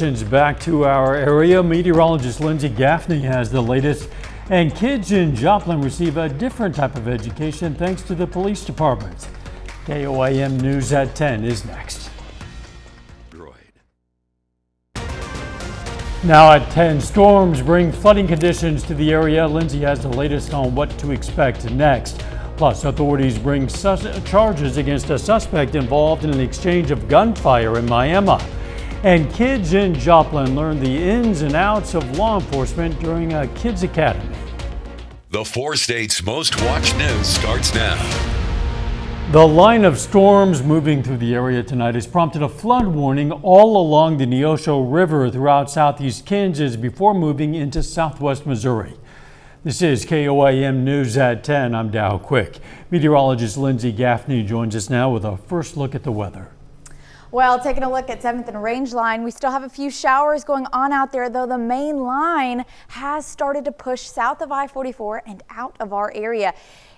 Back to our area, meteorologist Lindsay Gaffney has the latest, and kids in Joplin receive a different type of education thanks to the police department. KOAM News at 10 is next. Now at 10, storms bring flooding conditions to the area. Lindsay has the latest on what to expect next. Plus, authorities bring charges against a suspect involved in an exchange of gunfire in Miami. And kids in Joplin learn the ins and outs of law enforcement during a kids academy. The 4 states' most watched news starts now. The line of storms moving through the area tonight has prompted a flood warning all along the Neosho River throughout southeast Kansas before moving into southwest Missouri. This is KOAM News at 10. I'm Dow Quick. Meteorologist Lindsay Gaffney joins us now with a first look at the weather. Well, taking a look at 7th and Range Line, we still have a few showers going on out there, though the main line has started to push south of I-44 and out of our area.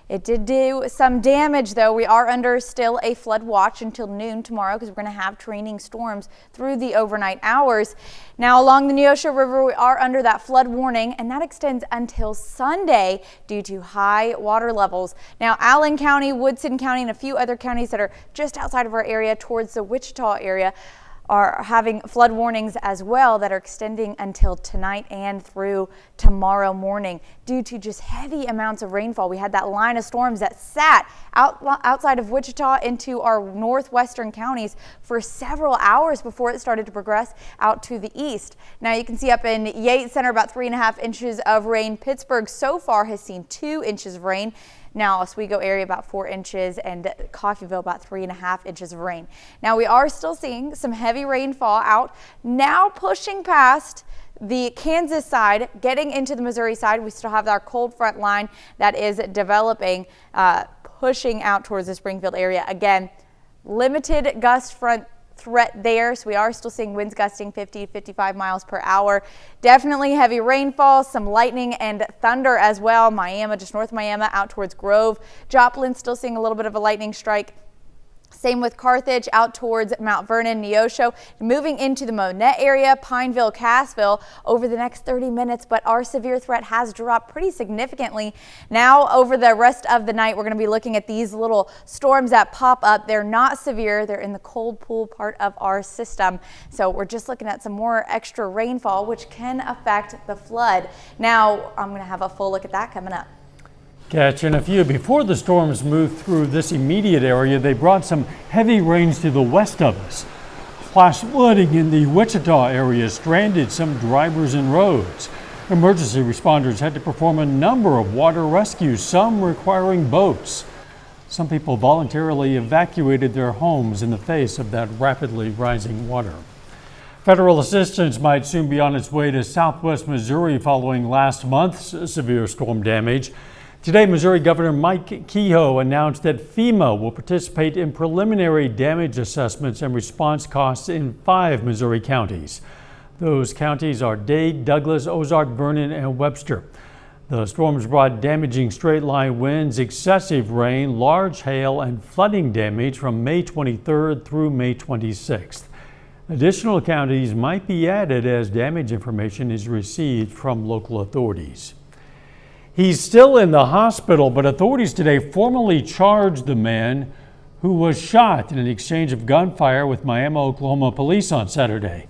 It did do some damage, though. We are under still a flood watch until noon tomorrow because we're going to have training storms through the overnight hours. Now, along the Neosho River, we are under that flood warning, and that extends until Sunday due to high water levels. Now, Allen County, Woodson County, and a few other counties that are just outside of our area towards the Wichita area are having flood warnings as well that are extending until tonight and through tomorrow morning due to just heavy amounts of rainfall. We had that line of storms that sat outside of Wichita into our northwestern counties for several hours before it started to progress out to the east. Now you can see up in Yates Center about 3.5 inches of rain. Pittsburgh so far has seen 2 inches of rain. Now Oswego area about 4 inches and Coffeyville about 3.5 inches of rain. Now we are still seeing some heavy rainfall out now pushing past the Kansas side, getting into the Missouri side. We still have our cold front line that is developing, pushing out towards the Springfield area. Again, limited gust front threat there, so we are still seeing winds gusting 50 to 55 miles per hour. Definitely heavy rainfall, some lightning and thunder as well. Miami, just north of Miami, out towards Grove. Joplin still seeing a little bit of a lightning strike. Same with Carthage out towards Mount Vernon, Neosho, moving into the Monette area, Pineville, Cassville over the next 30 minutes, but our severe threat has dropped pretty significantly. Now over the rest of the night, we're going to be looking at these little storms that pop up. They're not severe. They're in the cold pool part of our system. So we're just looking at some more extra rainfall, which can affect the flood. Now I'm going to have a full look at that coming up. Catching a few. Before the storms moved through this immediate area, they brought some heavy rains to the west of us. Flash flooding in the Wichita area stranded some drivers and roads. Emergency responders had to perform a number of water rescues, some requiring boats. Some people voluntarily evacuated their homes in the face of that rapidly rising water. Federal assistance might soon be on its way to southwest Missouri following last month's severe storm damage. Today, Missouri Governor Mike Kehoe announced that FEMA will participate in preliminary damage assessments and response costs in 5 Missouri counties. Those counties are Dade, Douglas, Ozark, Vernon, and Webster. The storms brought damaging straight-line winds, excessive rain, large hail, and flooding damage from May 23rd through May 26th. Additional counties might be added as damage information is received from local authorities. He's still in the hospital, but authorities today formally charged the man who was shot in an exchange of gunfire with Miami, Oklahoma police on Saturday.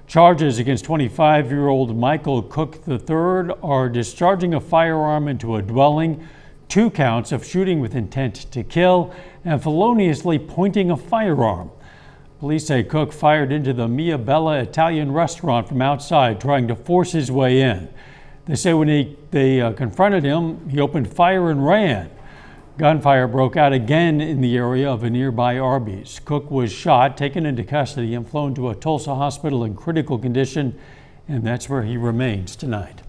Charges against 25-year-old Michael Cook III are discharging a firearm into a dwelling, 2 counts of shooting with intent to kill, and feloniously pointing a firearm. Police say Cook fired into the Mia Bella Italian restaurant from outside, trying to force his way in. They say when they confronted him, he opened fire and ran. Gunfire broke out again in the area of a nearby Arby's. Cook was shot, taken into custody, and flown to a Tulsa hospital in critical condition, and that's where he remains tonight.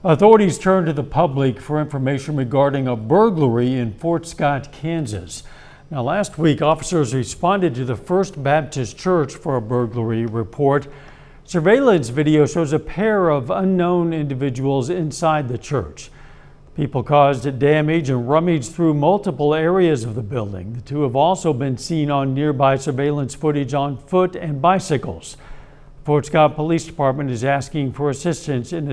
Authorities turned to the public for information regarding a burglary in Fort Scott, Kansas. Now, last week, officers responded to the First Baptist Church for a burglary report. Surveillance video shows a pair of unknown individuals inside the church. People caused damage and rummaged through multiple areas of the building. The two have also been seen on nearby surveillance footage on foot and bicycles. Fort Scott Police Department is asking for assistance in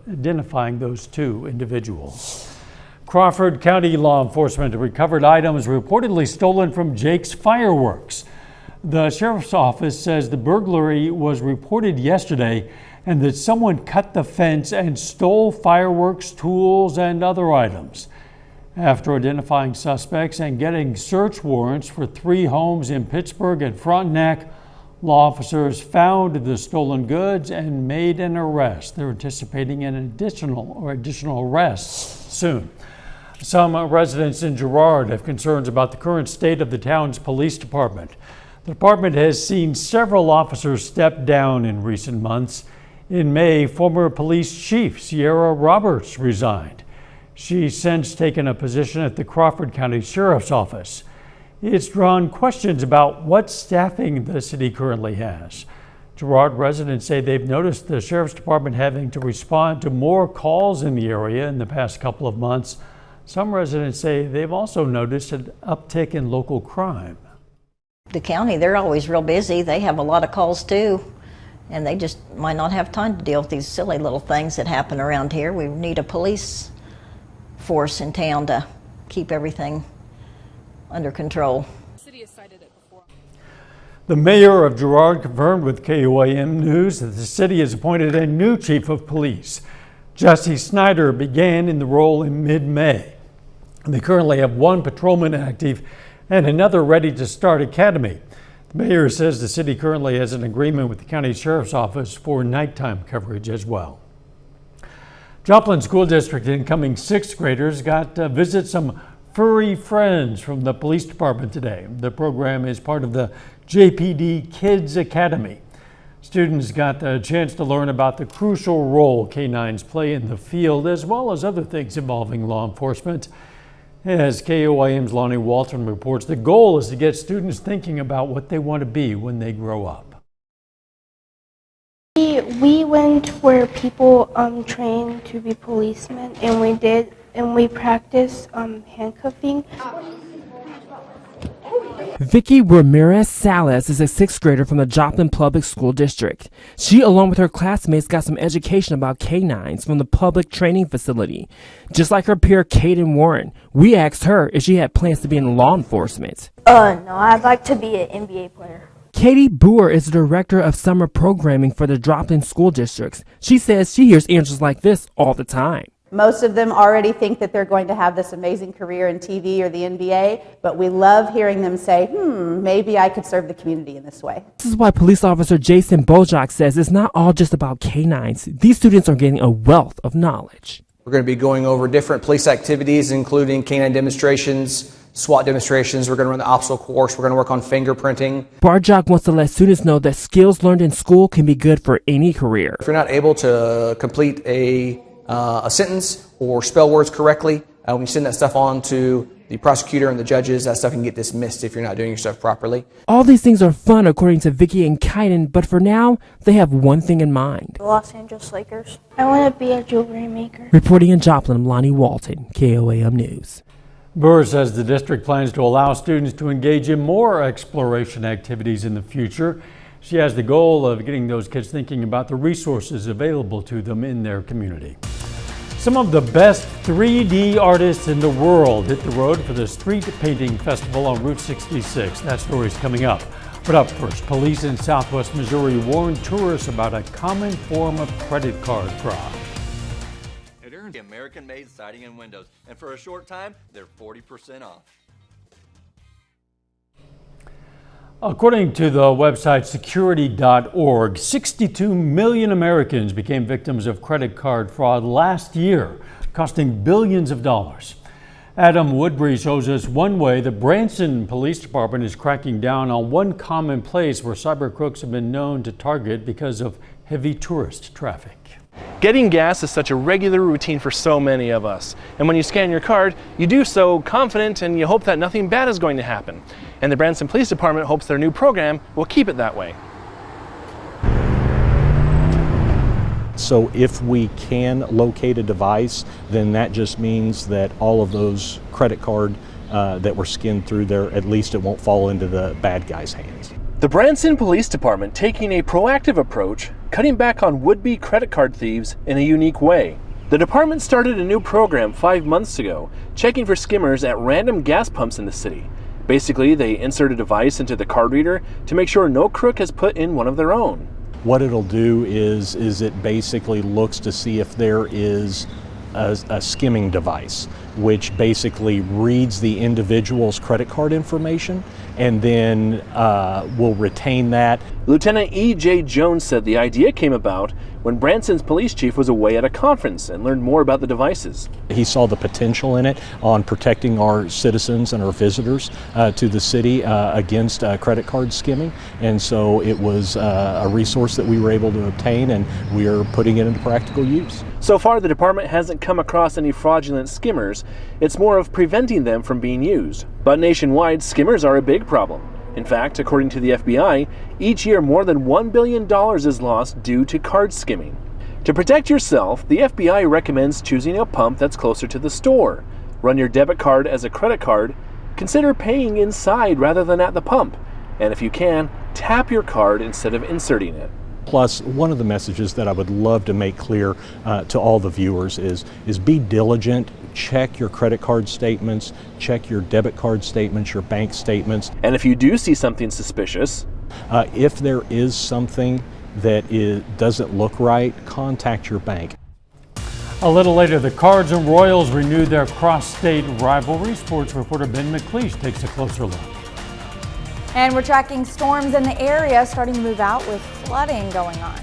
identifying those two individuals. Crawford County law enforcement recovered items reportedly stolen from Jake's Fireworks. The sheriff's office says the burglary was reported yesterday and that someone cut the fence and stole fireworks, tools, and other items. After identifying suspects and getting search warrants for 3 homes in Pittsburgh and Frontenac, law officers found the stolen goods and made an arrest. They're anticipating an additional arrests soon. Some residents in Girard have concerns about the current state of the town's police department. The department has seen several officers step down in recent months. In May, former police chief Sierra Roberts resigned. She's since taken a position at the Crawford County Sheriff's Office. It's drawn questions about what staffing the city currently has. Girard residents say they've noticed the Sheriff's Department having to respond to more calls in the area in the past couple of months. Some residents say they've also noticed an uptick in local crime. The county, they're always real busy. They have a lot of calls too, and they just might not have time to deal with these silly little things that happen around here. We need a police force in town to keep everything under control. The city has cited it before. The mayor of Girard confirmed with KOAM News that the city has appointed a new chief of police. Jesse Snyder began in the role in mid-May. They currently have 1 patrolman active and another ready to start academy. The mayor says the city currently has an agreement with the county sheriff's office for nighttime coverage as well. Joplin School District incoming 6th graders got to visit some furry friends from the police department today. The program is part of the JPD Kids Academy. Students got the chance to learn about the crucial role canines play in the field, as well as other things involving law enforcement. As KOAM's Lonnie Walton reports, the goal is to get students thinking about what they want to be when they grow up. We went where people train to be policemen, and we practiced handcuffing. Vicky Ramirez Salas is a 6th grader from the Joplin Public School District. She, along with her classmates, got some education about canines from the public training facility. Just like her peer Kaden Warren, we asked her if she had plans to be in law enforcement. No, I'd like to be an NBA player. Katie Boer is the director of summer programming for the Joplin School Districts. She says she hears answers like this all the time. Most of them already think that they're going to have this amazing career in TV or the NBA, but we love hearing them say, maybe I could serve the community in this way. This is why police officer Jason Bojak says it's not all just about canines. These students are getting a wealth of knowledge. We're going to be going over different police activities, including canine demonstrations, SWAT demonstrations. We're going to run the obstacle course. We're going to work on fingerprinting. Bojak wants to let students know that skills learned in school can be good for any career. If you're not able to complete a sentence or spell words correctly, when you send that stuff on to the prosecutor and the judges, that stuff can get dismissed if you're not doing your stuff properly. All these things are fun, according to Vicky and Kaiden, but for now, they have one thing in mind. The Los Angeles Lakers. I want to be a jewelry maker. Reporting in Joplin, Lonnie Walton, KOAM News. Burr says the district plans to allow students to engage in more exploration activities in the future. She has the goal of getting those kids thinking about the resources available to them in their community. Some of the best 3D artists in the world hit the road for the Street Painting Festival on Route 66. That story is coming up. But up first, police in Southwest Missouri warned tourists about a common form of credit card fraud. It earned American-made siding and windows, and for a short time, they're 40% off. According to the website security.org, 62 million Americans became victims of credit card fraud last year, costing billions of dollars. Adam Woodbury shows us one way the Branson Police Department is cracking down on one common place where cyber crooks have been known to target because of heavy tourist traffic. Getting gas is such a regular routine for so many of us. And when you scan your card, you do so confident and you hope that nothing bad is going to happen. And the Branson Police Department hopes their new program will keep it that way. So if we can locate a device, then that just means that all of those credit card that were skinned through there, at least it won't fall into the bad guys' hands. The Branson Police Department taking a proactive approach, cutting back on would-be credit card thieves in a unique way. The department started a new program 5 months ago, checking for skimmers at random gas pumps in the city. Basically, they insert a device into the card reader to make sure no crook has put in one of their own. What it'll do is it basically looks to see if there is a skimming device, which basically reads the individual's credit card information and then will retain that. Lieutenant E.J. Jones said the idea came about when Branson's police chief was away at a conference and learned more about the devices. He saw the potential in it on protecting our citizens and our visitors to the city against credit card skimming, and so it was a resource that we were able to obtain, and we are putting it into practical use. So far, the department hasn't come across any fraudulent skimmers. It's more of preventing them from being used. But nationwide, skimmers are a big problem. In fact, according to the FBI, each year more than $1 billion is lost due to card skimming. To protect yourself, the FBI recommends choosing a pump that's closer to the store. Run your debit card as a credit card. Consider paying inside rather than at the pump. And if you can, tap your card instead of inserting it. Plus, one of the messages that I would love to make clear to all the viewers is be diligent. Check your credit card statements, check your debit card statements, your bank statements. And if you do see something suspicious, if there is something that doesn't look right, contact your bank. A little later, the Cards and Royals renewed their cross-state rivalry. Sports reporter Ben McLeish takes a closer look. And we're tracking storms in the area starting to move out with flooding going on.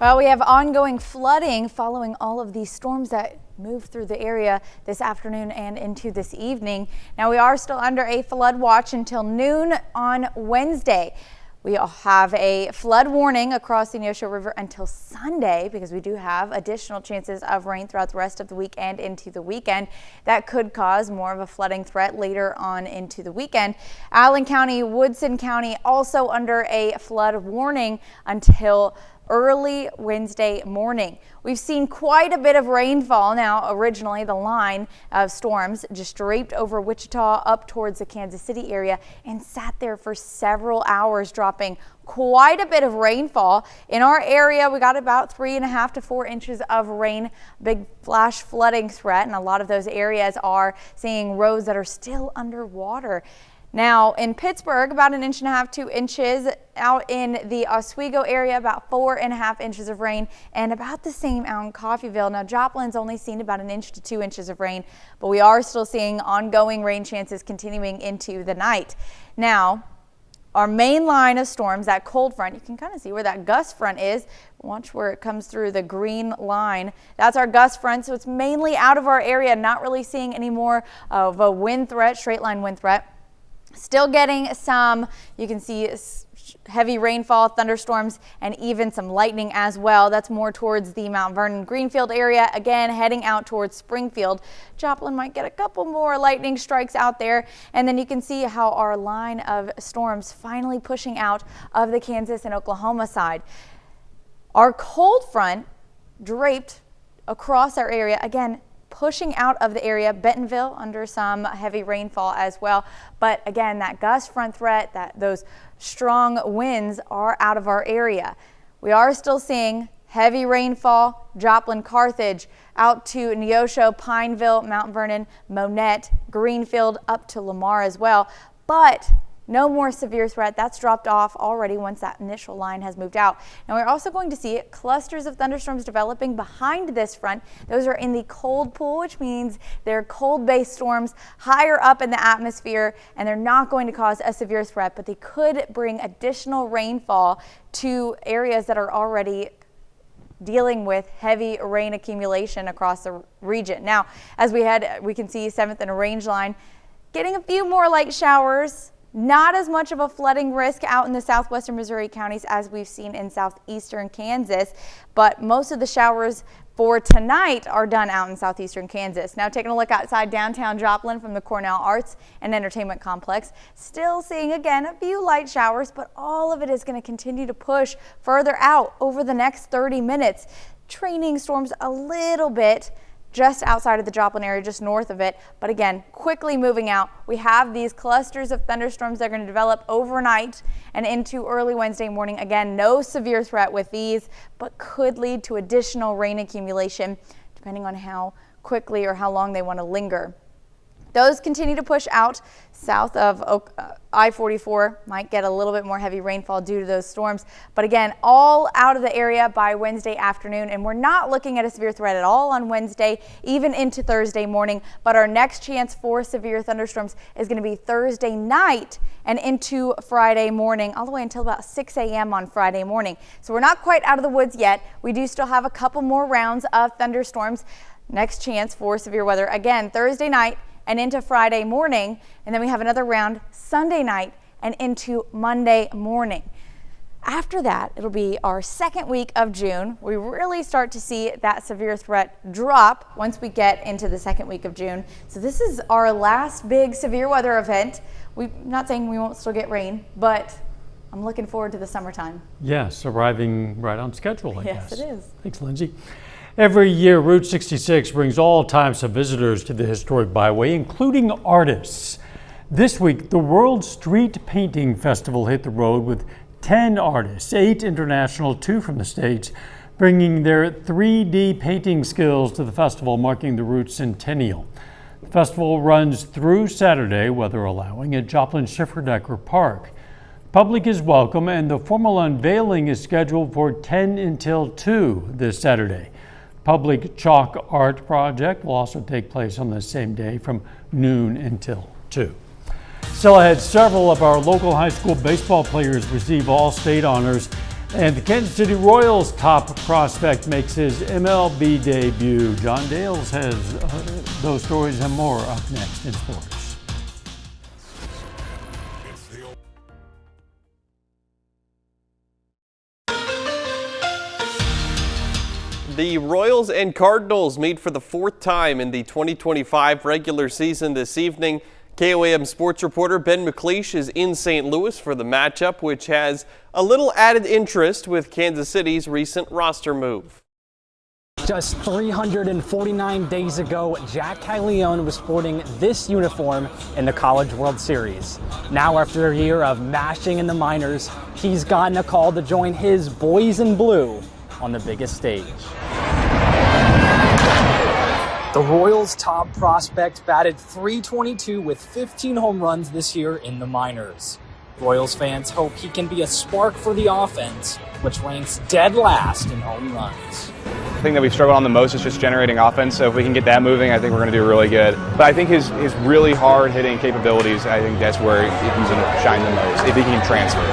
Well, we have ongoing flooding following all of these storms that moved through the area this afternoon and into this evening. Now, we are still under a flood watch until noon on Wednesday. We have a flood warning across the Neosho River until Sunday because we do have additional chances of rain throughout the rest of the week and into the weekend. That could cause more of a flooding threat later on into the weekend. Allen County, Woodson County also under a flood warning until early Wednesday morning. We've seen quite a bit of rainfall now. Originally, the line of storms just draped over Wichita up towards the Kansas City area and sat there for several hours, dropping quite a bit of rainfall. In our area, we got about 3.5 to 4 inches of rain, big flash flooding threat, and a lot of those areas are seeing roads that are still underwater. Now in Pittsburgh, about 1.5 to 2 inches. Out in the Oswego area, about 4.5 inches of rain, and about the same out in Coffeyville. Now Joplin's only seen about 1 to 2 inches of rain, but we are still seeing ongoing rain chances continuing into the night. Now, our main line of storms, that cold front, you can kind of see where that gust front is. Watch where it comes through the green line. That's our gust front, so it's mainly out of our area, not really seeing any more of a wind threat, straight line wind threat. Still getting some, you can see heavy rainfall, thunderstorms, and even some lightning as well. That's more towards the Mount Vernon Greenfield area. Again, heading out towards Springfield. Joplin might get a couple more lightning strikes out there. And then you can see how our line of storms finally pushing out of the Kansas and Oklahoma side. Our cold front draped across our area. Again, pushing out of the area. Bentonville under some heavy rainfall as well. But again, that gust front threat, those strong winds are out of our area. We are still seeing heavy rainfall, Joplin, Carthage, out to Neosho, Pineville, Mount Vernon, Monette, Greenfield, up to Lamar as well. But no more severe threat. That's dropped off already once that initial line has moved out. Now we're also going to see clusters of thunderstorms developing behind this front. Those are in the cold pool, which means they're cold-based storms higher up in the atmosphere, and they're not going to cause a severe threat, but they could bring additional rainfall to areas that are already dealing with heavy rain accumulation across the region. Now, as we can see 7th and a range line, getting a few more light showers. Not as much of a flooding risk out in the southwestern Missouri counties as we've seen in southeastern Kansas, but most of the showers for tonight are done out in southeastern Kansas. Now taking a look outside downtown Joplin from the Cornell Arts and Entertainment Complex, still seeing again a few light showers, but all of it is going to continue to push further out over the next 30 minutes. training storms a little bit just outside of the Joplin area, just north of it. But again, quickly moving out. We have these clusters of thunderstorms that are going to develop overnight and into early Wednesday morning. Again, no severe threat with these, but could lead to additional rain accumulation depending on how quickly or how long they want to linger. Those continue to push out south of I-44. Might get a little bit more heavy rainfall due to those storms. But again, all out of the area by Wednesday afternoon. And we're not looking at a severe threat at all on Wednesday, even into Thursday morning. But our next chance for severe thunderstorms is going to be Thursday night and into Friday morning, all the way until about 6 a.m. on Friday morning. So we're not quite out of the woods yet. We do still have a couple more rounds of thunderstorms. Next chance for severe weather, again, Thursday night and into Friday morning, and then we have another round Sunday night and into Monday morning. After that, it'll be our second week of June. We really start to see that severe threat drop once we get into the second week of June. So this is our last big severe weather event. We're not saying we won't still get rain, but I'm looking forward to the summertime. Yes, arriving right on schedule, I guess. Yes, it is. Thanks, Lindsay. Every year, Route 66 brings all types of visitors to the historic byway, including artists. This week, the World Street Painting Festival hit the road with 10 artists, 8 international, 2 from the States, bringing their 3D painting skills to the festival, marking the Route centennial. The festival runs through Saturday, weather allowing, at Joplin Schifferdecker Park. The public is welcome, and the formal unveiling is scheduled for 10 until 2 this Saturday. Public chalk art project will also take place on the same day from noon until 2. Still ahead, several of our local high school baseball players receive all-state honors, and the Kansas City Royals top prospect makes his MLB debut. John Dales has those stories and more up next in sports. The Royals and Cardinals meet for the 4th time in the 2025 regular season this evening. KOAM sports reporter Ben McLeish is in St. Louis for the matchup, which has a little added interest with Kansas City's recent roster move. Just 349 days ago, Jack Caglione was sporting this uniform in the College World Series. Now, after a year of mashing in the minors, he's gotten a call to join his boys in blue on the biggest stage. The Royals' top prospect batted .322 with 15 home runs this year in the minors. Royals fans hope he can be a spark for the offense, which ranks dead last in home runs. The thing that we've struggled on the most is just generating offense, so if we can get that moving, I think we're going to do really good. But I think his really hard-hitting capabilities, I think that's where he's going to shine the most, if he can transfer.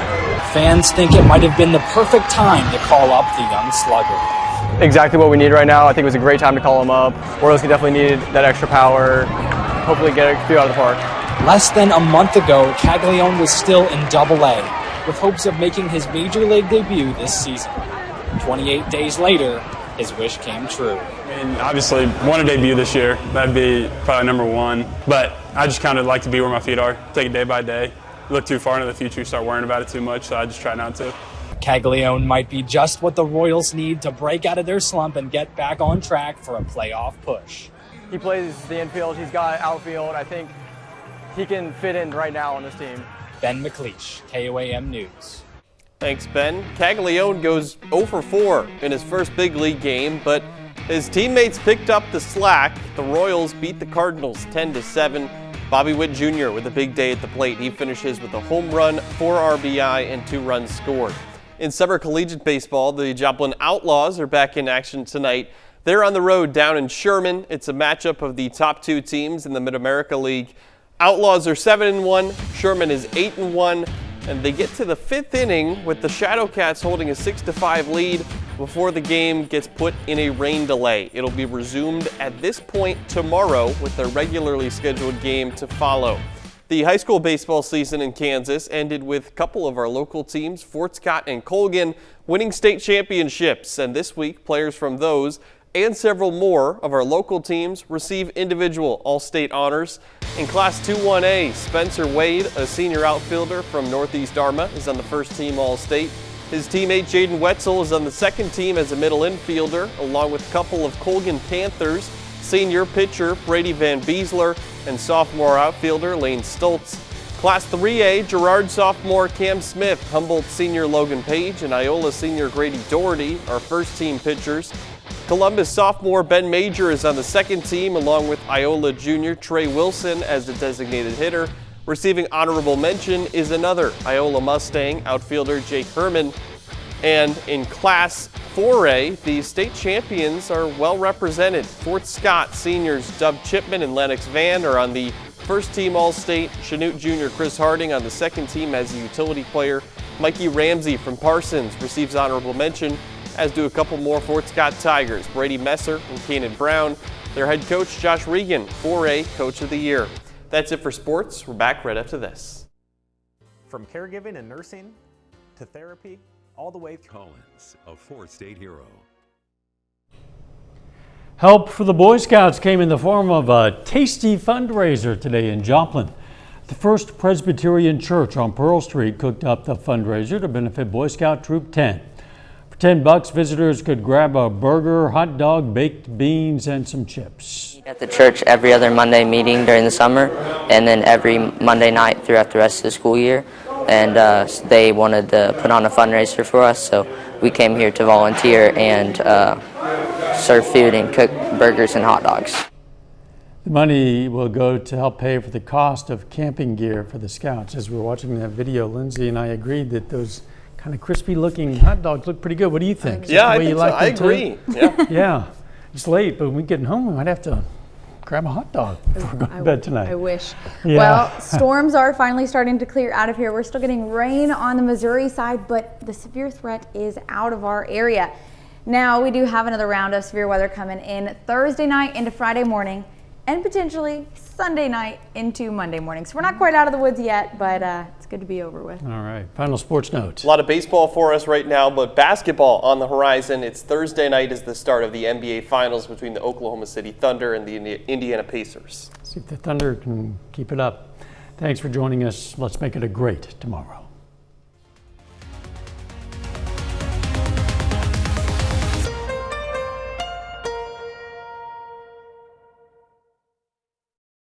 Fans think it might have been the perfect time to call up the young slugger. Exactly what we need right now. I think it was a great time to call him up. Royals definitely needed that extra power, hopefully get a few out of the park. Less than a month ago, Caglione was still in Double-A, with hopes of making his major league debut this season. 28 days later, his wish came true. I mean, obviously, want to debut this year. That'd be probably number one. But I just kind of like to be where my feet are, take it day by day. Look too far into the future, start worrying about it too much, so I just try not to. Caglione might be just what the Royals need to break out of their slump and get back on track for a playoff push. He plays the infield, he's got outfield. I think he can fit in right now on this team. Ben McLeish, KOAM News. Thanks, Ben. Caglione goes 0 for 4 in his first big league game, but his teammates picked up the slack. The Royals beat the Cardinals 10-7. Bobby Witt Jr. with a big day at the plate. He finishes with a home run, 4 RBI, and 2 runs scored. In summer collegiate baseball, the Joplin Outlaws are back in action tonight. They're on the road down in Sherman. It's a matchup of the top 2 teams in the Mid-America League. Outlaws are 7-1, Sherman is 8-1, and they get to the 5th inning with the Shadowcats holding a 6-5 lead before the game gets put in a rain delay. It'll be resumed at this point tomorrow with a regularly scheduled game to follow. The high school baseball season in Kansas ended with a couple of our local teams, Fort Scott and Colgan, winning state championships, and this week players from those and several more of our local teams receive individual all-state honors. In Class 2-1A, Spencer Wade, a senior outfielder from Northeast Dharma, is on the first team all-state. His teammate Jaden Wetzel is on the second team as a middle infielder, along with a couple of Colgan Panthers, senior pitcher Brady Van Beesler and sophomore outfielder Lane Stoltz. Class 3A, Girard sophomore Cam Smith, Humboldt senior Logan Page, and Iola senior Grady Doherty are first-team pitchers. Columbus sophomore Ben Major is on the second team, along with Iola junior Trey Wilson as the designated hitter. Receiving honorable mention is another Iola Mustang, outfielder Jake Herman. And in Class 4A, the state champions are well represented. Fort Scott seniors Dub Chipman and Lennox Van are on the first team All-State. Chanute junior Chris Harding on the second team as a utility player. Mikey Ramsey from Parsons receives honorable mention, as do a couple more Fort Scott Tigers, Brady Messer and Kanan Brown. Their head coach, Josh Regan, 4A Coach of the Year. That's it for sports. We're back right after this. From caregiving and nursing to therapy, all the way through. Collins, a four-state hero. Help for the Boy Scouts came in the form of a tasty fundraiser today in Joplin. The First Presbyterian Church on Pearl Street cooked up the fundraiser to benefit Boy Scout Troop 10. For $10, visitors could grab a burger, hot dog, baked beans, and some chips. At the church every other Monday meeting during the summer, and then every Monday night throughout the rest of the school year. And they wanted to put on a fundraiser for us, so we came here to volunteer and serve food and cook burgers and hot dogs. The money will go to help pay for the cost of camping gear for the Scouts. As we were watching that video, Lindsay and I agreed that those kind of crispy looking hot dogs look pretty good. What do you think? Yeah, I think so. I agree. Yeah. Yeah. It's late, but when we get home, we might have to grab a hot dog before going to bed tonight. I wish. Yeah. Well, storms are finally starting to clear out of here. We're still getting rain on the Missouri side, but the severe threat is out of our area. Now, we do have another round of severe weather coming in Thursday night into Friday morning, and potentially Sunday night into Monday morning. So we're not quite out of the woods yet, but it's good to be over with. All right, final sports note. A lot of baseball for us right now, but basketball on the horizon. It's Thursday night is the start of the NBA Finals between the Oklahoma City Thunder and the Indiana Pacers. See if the Thunder can keep it up. Thanks for joining us. Let's make it a great tomorrow.